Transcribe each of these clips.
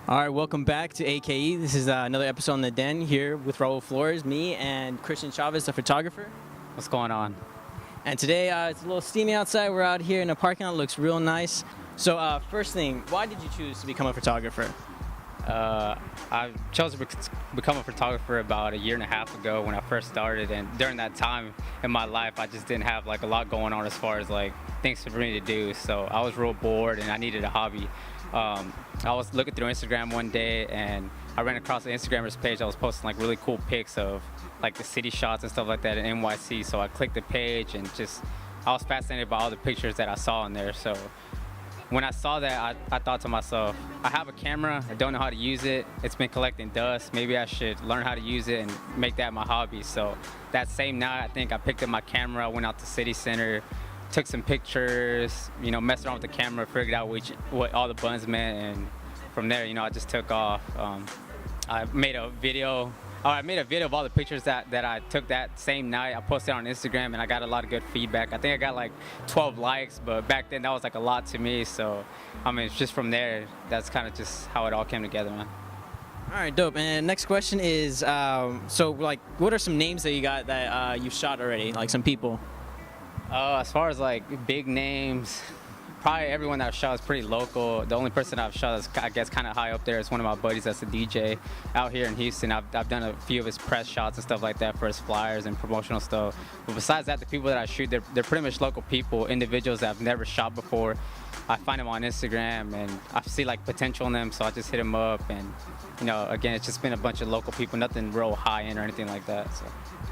All right, welcome back to AKE. This is another episode in the Den here with Raul Flores, me, and Xtian Chavez, the photographer. What's going on? And today it's a little steamy outside. We're out here in the parking lot. It looks real nice. So first thing, why did you choose to become a photographer? I chose to become a photographer about a year and a half ago when I first started, and during that time in my life I just didn't have like a lot going on as far as like things for me to do, so I was real bored and I needed a hobby. I was looking through Instagram one day and I ran across an Instagrammer's page that was posting like really cool pics of like the city shots and stuff like that in NYC, so I clicked the page and I was fascinated by all the pictures that I saw in there. So when I saw that, I thought to myself, I have a camera, I don't know how to use it, it's been collecting dust, maybe I should learn how to use it and make that my hobby. So that same night, I think I picked up my camera, went out to City Center, took some pictures, messed around with the camera, figured out what all the buttons meant, and from there, I just took off. I made a video of all the pictures that I took that same night. I posted it on Instagram and I got a lot of good feedback. I think I got like 12 likes, but back then that was like a lot to me. So, it's just from there, that's kind of just how it all came together, man. All right, dope. And next question is, what are some names that you got that you've shot already, like some people? As far as like big names, probably everyone that I've shot is pretty local. The only person I've shot is, I guess, kind of high up there is one of my buddies that's a DJ out here in Houston. I've done a few of his press shots and stuff like that for his flyers and promotional stuff. But besides that, the people that I shoot, they're pretty much local people, individuals that I've never shot before. I find them on Instagram and I see like potential in them, so I just hit them up. And again, it's just been a bunch of local people, nothing real high end or anything like that. So.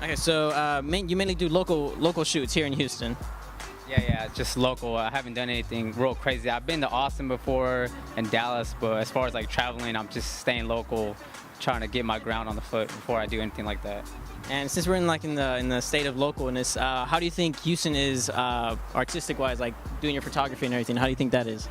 Okay, so you mainly do local shoots here in Houston. Yeah, just local. I haven't done anything real crazy. I've been to Austin before and Dallas, but as far as like traveling, I'm just staying local, trying to get my ground on the foot before I do anything like that. And since we're in the state of localness, how do you think Houston is artistic-wise, like doing your photography and everything? How do you think that is?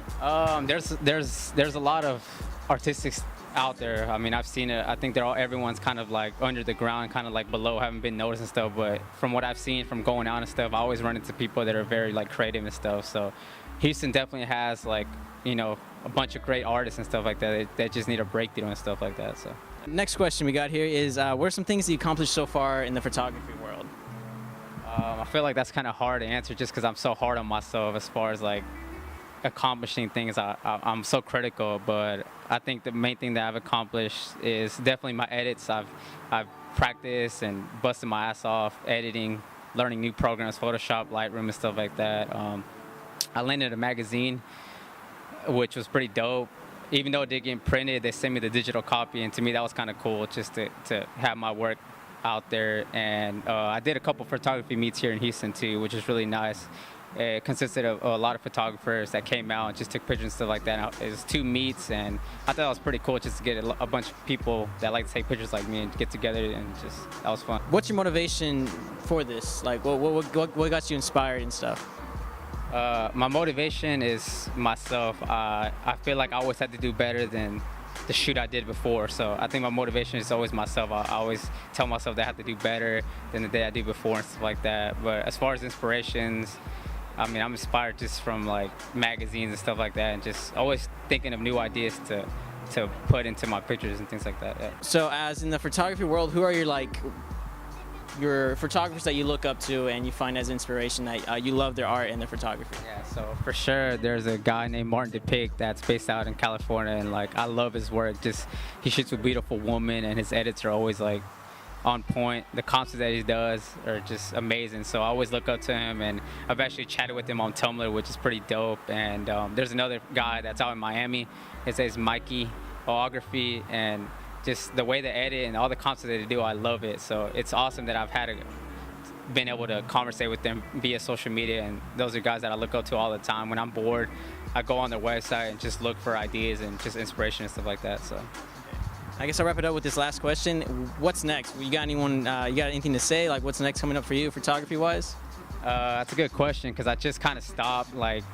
There's a lot of artistics out there. I've seen it. I think everyone's kind of like under the ground, kind of like below, haven't been noticed and stuff. But from what I've seen from going out and stuff, I always run into people that are very like creative and stuff. So Houston definitely has like a bunch of great artists and stuff like that. They just need a breakthrough and stuff like that. So next question we got here is, what are some things that you accomplished so far in the photography world? I feel like that's kind of hard to answer just because I'm so hard on myself as far as like accomplishing things. I'm so critical, but I think the main thing that I've accomplished is definitely my edits. I've practiced and busted my ass off editing, learning new programs, Photoshop, Lightroom, and stuff like that. I landed a magazine, which was pretty dope. Even though it did get printed, they sent me the digital copy, and to me that was kind of cool just to have my work out there. And I did a couple photography meets here in Houston too, which is really nice. It consisted of a lot of photographers that came out and just took pictures and stuff like that. It was 2 meets, and I thought that was pretty cool just to get a bunch of people that like to take pictures like me and get together, and that was fun. What's your motivation for this? Like, what got you inspired and stuff? My motivation is myself. I feel like I always had to do better than the shoot I did before, so I think my motivation is always myself. I always tell myself that I have to do better than the day I did before and stuff like that. But as far as inspirations, I'm inspired just from like magazines and stuff like that, and just always thinking of new ideas to put into my pictures and things like that. Yeah. So as in the photography world, who are your photographers that you look up to and you find as inspiration that you love their art and their photography? Yeah, so for sure there's a guy named Martin DePick that's based out in California, and like I love his work. Just he shoots with beautiful women and his edits are always like on point. The concerts that he does are just amazing, so I always look up to him, and I've actually chatted with him on Tumblr, which is pretty dope. And there's another guy that's out in Miami. His name is Mikey Oography, and just the way they edit and all the concerts that they do, I love it. So it's awesome that I've been able to conversate with them via social media, and those are guys that I look up to all the time. When I'm bored, I go on their website and just look for ideas and just inspiration and stuff like that. So I guess I'll wrap it up with this last question. What's next? You got anything to say? Like, what's next coming up for you, photography-wise? That's a good question, because I just kind of stopped like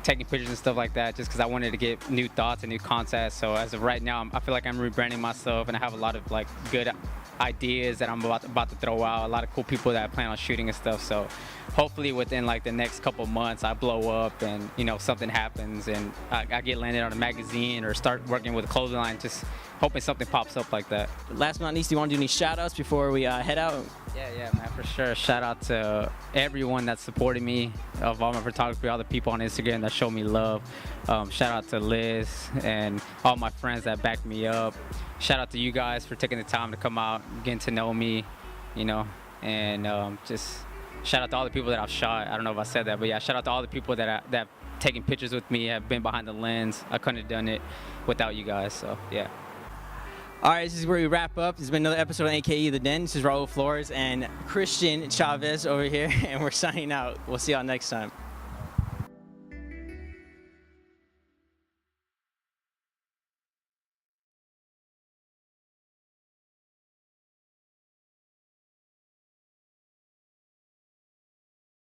taking pictures and stuff like that just because I wanted to get new thoughts and new content. So as of right now, I feel like I'm rebranding myself, and I have a lot of like good ideas that I'm about to throw out. A lot of cool people that I plan on shooting and stuff. So hopefully within like the next couple months, I blow up and something happens and I get landed on a magazine or start working with a clothing line. Just hoping something pops up like that. Last but not least, do you want to do any shout outs before we head out? Yeah, man, for sure. Shout out to everyone that supported me, of all my photography, all the people on Instagram that showed me love. Shout out to Liz and all my friends that backed me up. Shout out to you guys for taking the time to come out, getting to know me, and just shout out to all the people that I've shot. I don't know if I said that, but yeah, shout out to all the people that have taken pictures with me, have been behind the lens. I couldn't have done it without you guys, so yeah. All right, this is where we wrap up. This has been another episode of AKE The Den. This is Raul Flores and Xtian Chavez over here, and we're signing out. We'll see y'all next time.